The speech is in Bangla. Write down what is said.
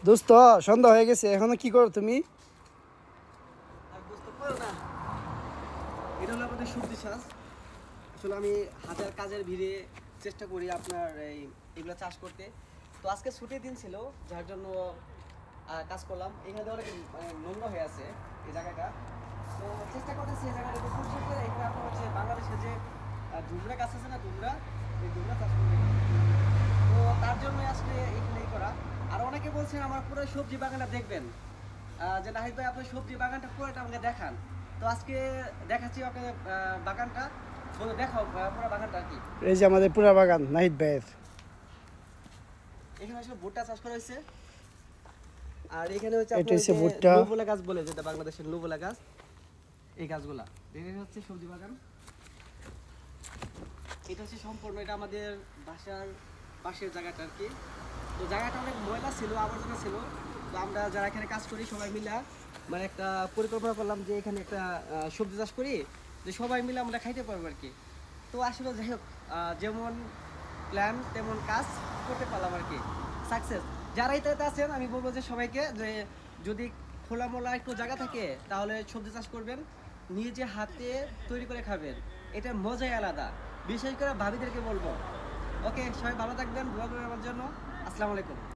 দোস্ত সন্ধ্যা হয়ে গেছে, এখনো কি করো তুমি? আর দোস্ত করো না, এটা হলো আমাদের সবজি চাষ। আসলে আমি হাজার কাজের ভিড়ে চেষ্টা করি আপনার এগুলো চাষ করতে। তো আজকে ছুটির দিন ছিল, যার জন্য কাজ করলাম। এখানে অনেক নোংরা হয়ে আছে এই জায়গাটা। তো চেষ্টা করতেছি এই জায়গাটা একটু পরিষ্কার করে। এখানে আপনার হচ্ছে বাংলাদেশে যে ডুমরা গাছ আছে না, ডুমরা, এই ডুমরা চাষ করতে। তো তার জন্য আজকে এখানে করা। আর অনেকে বলছেন আমার পুরো সবজি বাগানটা দেখবেন, যে নাহিদ ভাই আপনার সবজি বাগানটা পুরোটা আমাকে দেখান। তো আজকে দেখাচ্ছি আপনাকে বাগানটা। বলে দেখাও পুরো বাগানটা আর কি। এই যে আমাদের পুরা বাগান নাহিদ ভাইয়ের। এখানে আসলে ভুট্টা চাষ করা হয়েছে। আর এখানে হচ্ছে এটা আপনার হচ্ছে যে ভুট্টা। লুবোলা গাছ বলে, যেটা বাংলাদেশের লুবোলা গাছ, এই গাছগুলা। এখানে হচ্ছে সবজি বাগান। এটা হচ্ছে সম্পূর্ণ, এটা আমাদের বাসার পাশের জায়গাটা আর কি। তো জায়গাটা অনেক ময়লা ছিল, আবর্জনা ছিল। তো আমরা যারা এখানে কাজ করি সবাই মিলে মানে একটা পরিকল্পনা করলাম যে এখানে একটা সবজি চাষ করি, যে সবাই মিলে আমরা খাইতে পারবো আর কি। তো আসলে যাই হোক, যেমন প্ল্যান তেমন কাজ করতে পারলাম আর কি, সাকসেস। যারা এটাতে আছেন আমি বলবো যে সবাইকে, যে যদি খোলামোলা একটু জায়গা থাকে তাহলে সবজি চাষ করবেন, নিজে হাতে তৈরি করে খাবেন, এটা মজাই আলাদা। বিশেষ করে ভাবিদেরকে বলবো। ওকে, সবাই ভালো থাকবেন, দোয়া করবেন আমার জন্য। আসসালামু আলাইকুম।